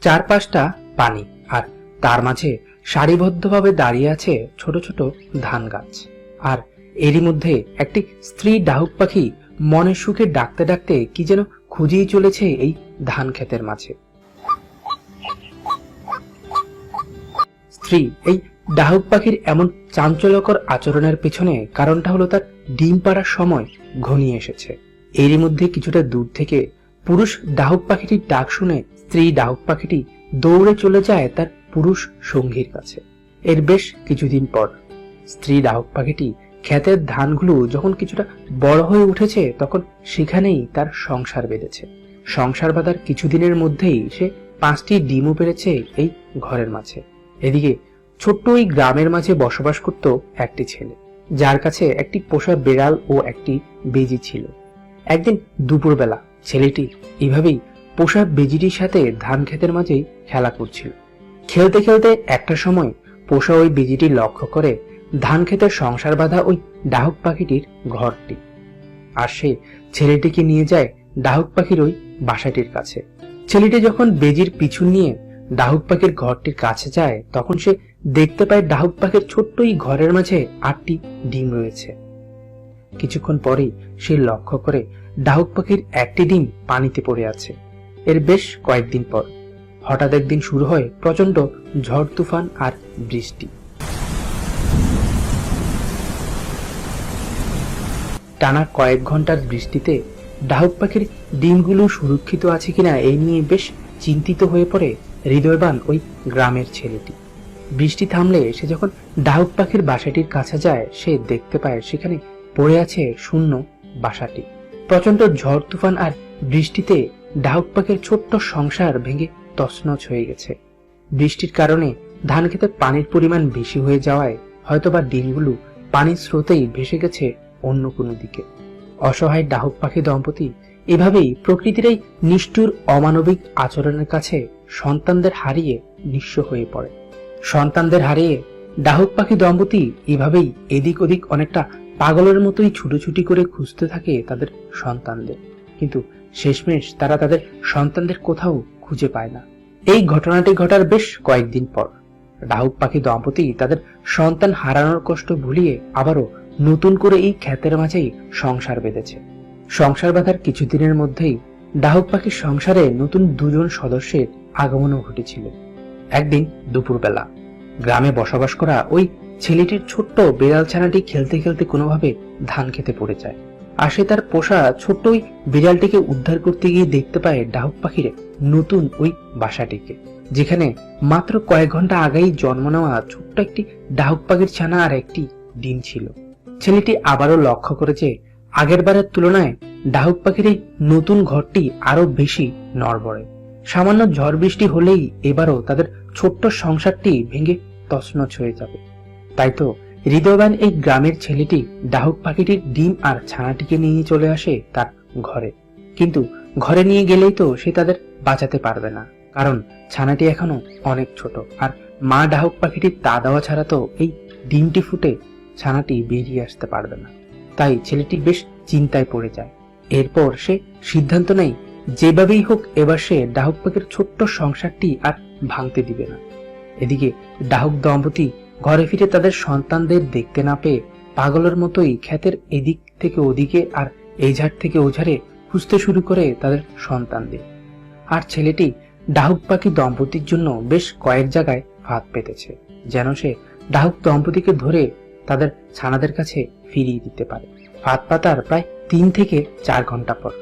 চারপাশটা পানি, আর তার মাঝে সারিবদ্ধভাবে দাঁড়িয়ে আছে ছোট ছোট ধান গাছ। আর এরই মধ্যে একটি স্ত্রী ডাহুক পাখি মনের সুখে ডাকতে ডাকতে কি যেন খুঁজেই চলেছে এই ধান ক্ষেতের মাঝে। স্ত্রী এই ডাহুক পাখির এমন চাঞ্চল্যকর আচরণের পেছনে কারণটা হলো তার ডিম পাড়ার সময় ঘনিয়ে এসেছে। এরই মধ্যে কিছুটা দূর থেকে পুরুষ ডাহুক পাখিটির ডাক শুনে স্ত্রী ডাহুক পাখিটি দৌড়ে চলে যায় তার পুরুষ সঙ্গীর কাছে। এর বেশ কিছুদিন পর স্ত্রী ডাহুক পাখিটি ক্ষেতের ধানগুলো যখন কিছুটা বড় হয়ে উঠেছে তখন সেখানেই তার সংসার বেঁধেছে। সংসার বাঁধার কিছুদিনের মধ্যেই সে 5টি ডিমও পেরেছে এই ঘরের মাঝে। এদিকে ছোট্ট ওই গ্রামের মাঝে বসবাস করত একটি ছেলে, যার কাছে একটি পোষা বিড়াল ও একটি বেজি ছিল। একদিন দুপুরবেলা ছেলেটি এভাবেই পোষা বেজিটির সাথে ধান ক্ষেতের মাঝেই খেলা করছিল। খেলতে খেলতে একটা সময় পোষা ওই বেজিটি লক্ষ্য করে ধান ক্ষেতের সংসার বাঁধা ওই ডাহুক পাখিটির ঘরটি, আর সে ছেলেটিকে নিয়ে যায় ডাহুক পাখির ওই বাসাটির কাছে। ছেলেটি যখন বেজির পিছু নিয়ে ডাহুক পাখির ঘরটির কাছে যায় তখন সে দেখতে পায় ডাহুক পাখির ছোট্ট এই ঘরের মাঝে 8টি ডিম রয়েছে। কিছুক্ষণ পরেই সে লক্ষ্য করে ডাহুক পাখির একটি ডিম পানিতে পড়ে আছে। এর বেশ কয়েকদিন পর হঠাৎ একদিন শুরু হয় প্রচন্ড ঝড় তুফান আর বৃষ্টি। টানা কয়েক ঘন্টার বৃষ্টিতে ডাহুক পাখির ডিমগুলো সুরক্ষিত আছে কিনা এই নিয়ে বেশ চিন্তিত হয়ে পড়ে হৃদয়বান ওই গ্রামের ছেলেটি। বৃষ্টি থামলে সে যখন ডাহুক পাখির বাসাটির কাছে যায় সে দেখতে পায় সেখানে পড়ে আছে শূন্য বাসাটি। প্রচন্ড ঝড় তুফান আর বৃষ্টিতে ডাহুক পাখির ছোট্ট সংসার ভেঙে তছনছ হয়ে গেছে। বৃষ্টির কারণে ধান খেতে পানির পরিমাণ বেশি হয়ে যাওয়ায় হয়তোবা ডিমগুলো পানির স্রোতেই ভেসে গেছে অন্য কোনো দিকে। অসহায় ডাহুক পাখি দম্পতি এভাবেই প্রকৃতির এই নিষ্ঠুর অমানবিক আচরণের কাছে সন্তানদের হারিয়ে নিঃস্ব হয়ে পড়ে। সন্তানদের হারিয়ে ডাহুক পাখি দম্পতি এভাবেই এদিক ওদিক অনেকটা পাগলের মতোই ছুটোছুটি করে খুঁজতে থাকে তাদের সন্তানদের, কিন্তু শেষমেশ তারা তাদের সন্তানদের কোথাও খুঁজে পায় না। এই ঘটনাটি ঘটার বেশ কয়েকদিন পর ডাহুক পাখি দম্পতি তাদের সন্তান হারানোর কষ্ট ভুলিয়ে আবারও নতুন করে এই ক্ষেতের মাঝেই সংসার বেঁধেছে। সংসার বাঁধার কিছুদিনের মধ্যেই ডাহুক পাখির সংসারে নতুন 2 জন সদস্যের আগমনও ঘটেছিল। একদিন দুপুরবেলা গ্রামে বসবাস করা ওই ছেলেটির ছোট্ট বিড়াল ছানাটি খেলতে খেলতে কোনোভাবে ধান খেতে পড়ে যায়। আর সে তার পোষা ছোট্ট ওই বিড়ালটিকে উদ্ধার করতে গিয়ে দেখতে পায় ডাহুক পাখির নতুন ওই বাসাটিকে, যেখানে মাত্র কয়েক ঘন্টা আগেই জন্ম নেওয়া ছোট্ট একটি ডাহুক পাখির ছানা আর একটি ডিম ছিল। ছেলেটি আবারও লক্ষ্য করেছে আগের বারের তুলনায় ডাহুক পাখির এই নতুন ঘরটি আরো বেশি নড়বড়ে। সামান্য ঝড় বৃষ্টি হলেই এবারও তাদের ছোট্ট সংসারটি ভেঙে তছনছ হয়ে যাবে। তাই তো হৃদয়বান এই গ্রামের ছেলেটি ডাহুক পাখিটির ডিম আর ছানাটিকে নিয়ে চলে আসে তার ঘরে। কিন্তু ঘরে নিয়ে গেলেই তো সে তাদের বাঁচাতে পারবে না, কারণ ছানাটি এখনো অনেক ছোট, আর মা ডাহুক পাখিটির তা দেওয়া ছাড়া তো এই ডিমটি ফুটে ছানাটি বেরিয়ে আসতে পারবে না। তাই ছেলেটি বেশ চিন্তায় পড়ে যায়। এরপর সে সিদ্ধান্ত নেয় যেভাবেই হোক এবার সে ডাহুক পাখির ছোট্ট সংসারটি আর ভাঙতে দিবে না। এদিকে ডাহুক দম্পতি ঘরে ফিরে তাদের সন্তানদের দেখতে না পেয়ে পাগলের মতোই ক্ষেতের এদিক থেকে ওদিকে আর এই ঝাড় থেকে ও ঝাড়ে খুঁজতে শুরু করে তাদের সন্তানদের। আর ছেলেটি ডাহুক পাখি দম্পতির জন্য বেশ কয়েক জায়গায় ফাঁদ পেতেছে, যেন সে ডাহুক দম্পতিকে ধরে তাদের ছানাদের কাছে ফিরিয়ে দিতে পারে। ফাঁদ পাতার প্রায় 3 থেকে 4 ঘন্টা পর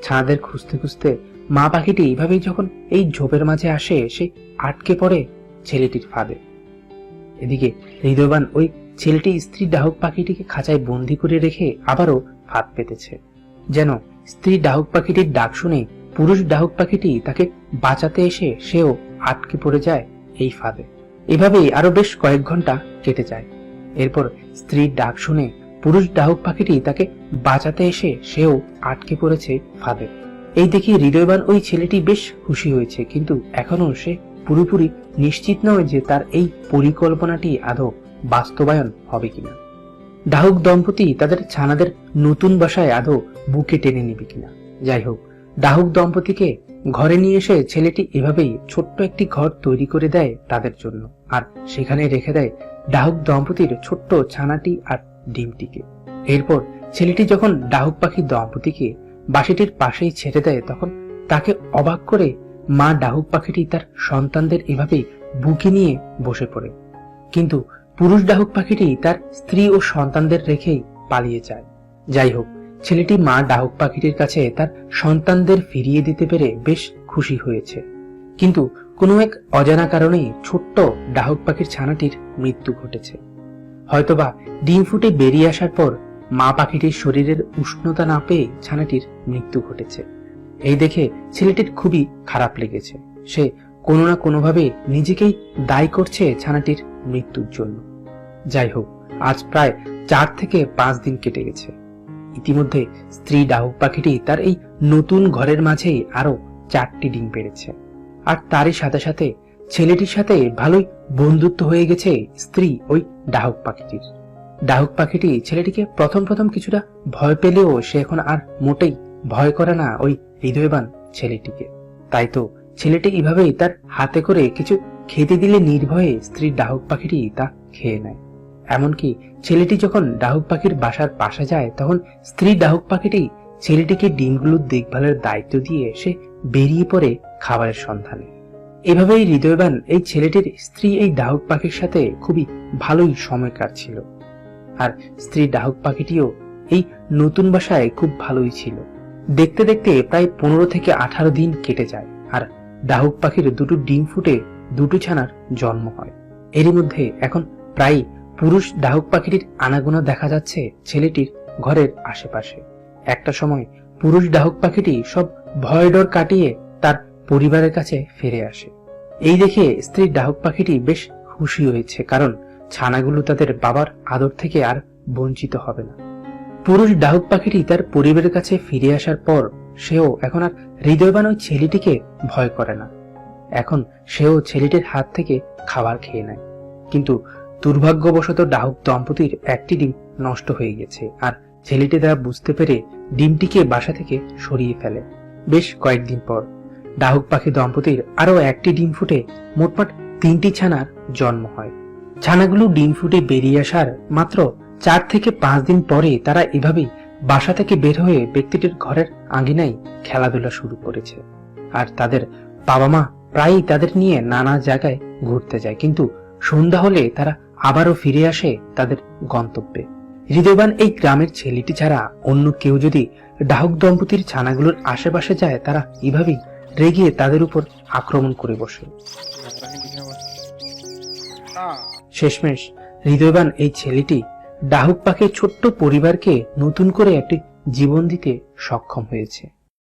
ছানাদের খুঁজতে খুঁজতে মা পাখিটি এইভাবেই যখন এই ঝোপের মাঝে আসে সে আটকে পড়ে ছেলেটির ফাঁদে। এদিকে হৃদয়বান ওই ছেলেটি স্ত্রী ডাহুক পাখিটিকে খাঁচায় বন্দি করে রেখে আবারও ফাঁদ পেতেছে, যেন স্ত্রী ডাহুক পাখিটির ডাক শুনে পুরুষ ডাহুক পাখিটি তাকে বাঁচাতে এসে সেও আটকে পড়ে যায় এই ফাঁদে। এভাবেই আরো বেশ কয়েক ঘন্টা কেটে যায়। এরপর স্ত্রীর ডাক শুনে পুরুষ ডাহুক পাখিটি তাকে বাঁচাতে এসে সেও আটকে পড়েছে ফাঁদে। এই দেখে হৃদয়বান ওই ছেলেটি বেশ খুশি হয়েছে, কিন্তু এখনো সে পুরোপুরি নিশ্চিত নয় যে তার এই পরিকল্পনাটি আদৌ বাস্তবায়ন হবে কিনা। ডাহুক দম্পতি তাদের ছানাদের নতুন বাসায় আদৌ বুকে টেনে নিবে কিনা। যাই হোক, ডাহুক দম্পতিকে ঘরে নিয়ে এসে ছেলেটি এভাবেই ছোট্ট একটি ঘর তৈরি করে দেয় তাদের জন্য, আর সেখানে রেখে দেয় ডাহুক দম্পতির ছোট্ট ছানাটি আর ডিমটিকে। এরপর ছেলেটি যখন ডাহুক পাখি দম্পতিকে বাসাটির পাশেই ছেড়ে দেয়, তখন তাকে অবাক করে মা ডাহুক পাখিটি তার সন্তানদের এভাবেই বুকে নিয়ে বসে পড়ে। কিন্তু পুরুষ ডাহুক পাখিটি তার স্ত্রী ও সন্তানদের রেখেই পালিয়ে যায়। যাই হোক, ছেলেটি মা ডাহুক পাখিটির কাছে তার সন্তানদের ফিরিয়ে দিতে পেরে বেশ খুশি হয়েছে। কিন্তু কোনো এক অজানা কারণে ছোট্ট ডাহুক পাখির ছানাটির মৃত্যু ঘটেছে। হয়তোবা ডিম ফুটে বেরিয়ে আসার পর মা পাখিটির শরীরের উষ্ণতা না পেয়ে ছানাটির মৃত্যু ঘটেছে। এই দেখে ছেলেটির খুবই খারাপ লেগেছে। সে কোনো না কোনোভাবে নিজেকেই দায়ী করছে ছানাটির মৃত্যুর জন্য। যাই হোক, আজ প্রায় 4 থেকে 5 দিন কেটে গেছে। ইতিমধ্যে স্ত্রী ডাহুক পাখিটি তার এই নতুন ঘরের মাঝেই আরো 4টি ডিম পেড়েছে। আর তারই সাথে সাথে ছেলেটির সাথে ভালোই বন্ধুত্ব হয়ে গেছে স্ত্রী ওই ডাহুক পাখিটির। ডাহুক পাখিটি ছেলেটিকে প্রথম প্রথম কিছুটা ভয় পেলেও সে এখন আর মোটেই ভয় করে না ওই হৃদয়বান ছেলেটিকে। তাই তো ছেলেটি এভাবেই তার হাতে করে কিছু খেতে দিলে নির্ভয়ে স্ত্রী ডাহুক পাখিটি তা খেয়ে নেয়। এমনকি ছেলেটি যখন ডাহুক পাখির বাসার পাশে যায়, তখন স্ত্রী ডাহুক পাখিটি ছেলেটিকে ডিমগুলোর দেখভালের দায়িত্ব দিয়ে সে বেরিয়ে পড়ে খাবারের সন্ধানে। এভাবেই হৃদয়বান এই ছেলেটির স্ত্রী এই ডাহুক পাখির সাথে খুবই ভালোই সময় কাটছিল। আর স্ত্রী ডাহুক পাখিটিও এই নতুন বাসায় খুব ভালোই ছিল। দেখতে দেখতে প্রায় 15 থেকে 18 দিন কেটে যায়, আর ডাহুক পাখির 2টো ডিম ফুটে 2টো ছানার জন্ম হয়। এরই মধ্যে এখন প্রায় পুরুষ ডাহুক পাখিটির আনাগোনা দেখা যাচ্ছে ছেলেটির ঘরের আশেপাশে। একটা সময় পুরুষ ডাহুক পাখিটি সব ভয় ডর কাটিয়ে তার পরিবারের কাছে ফিরে আসে। এই দেখে স্ত্রী ডাহুক পাখিটি বেশ খুশি হয়েছে, কারণ ছানাগুলো তাদের বাবার আদর থেকে আর বঞ্চিত হবে না। পুরুষ ডাহুক পাখিটি তার পরিবারের কাছে ফিরে আসার পর সেও এখন আর হৃদয়বান ওই ছেলেটিকে ভয় করে না। এখন সেও ছেলেটির হাত থেকে খাবার খেয়ে নেয়। কিন্তু দুর্ভাগ্যবশত ডাহুক দম্পতির একটি ডিম নষ্ট হয়ে গেছে, আর ছেলেটি তা বুঝতে পেরে ডিমটিকে বাসা থেকে সরিয়ে ফেলে। বেশ কয়েকদিন পর ডাহুক পাখি দম্পতির আরো একটি ডিম ফুটে মোটমাট 3টি ছানার জন্ম হয়। ছানাগুলো ডিম ফুটে বেরিয়ে আসার মাত্র 4 থেকে 5 দিন পরে তারা এভাবেই বাসা থেকে বের হয়ে ব্যক্তিটির ঘরের আঙিনায় খেলাধুলা শুরু করেছে। আর তাদের বাবা মা প্রায়ই তাদের নিয়ে নানা জায়গায় ঘুরতে যায়, কিন্তু সন্ধ্যা হলে তারা আবারও ফিরে আসে তাদের গন্তব্যে। হৃদয়বান এই গ্রামের ছেলেটি ছাড়া অন্য কেউ যদি ডাহুক দম্পতির ছানাগুলোর আশেপাশে যায়, তারা এভাবেই রেগে তাদের উপর আক্রমণ করে বসে। শেষমেশ হৃদয়বান এই ছেলেটি ডাহুক পাখির ছোট্ট পরিবারকে নতুন করে একটি জীবন দিতে সক্ষম হয়েছে।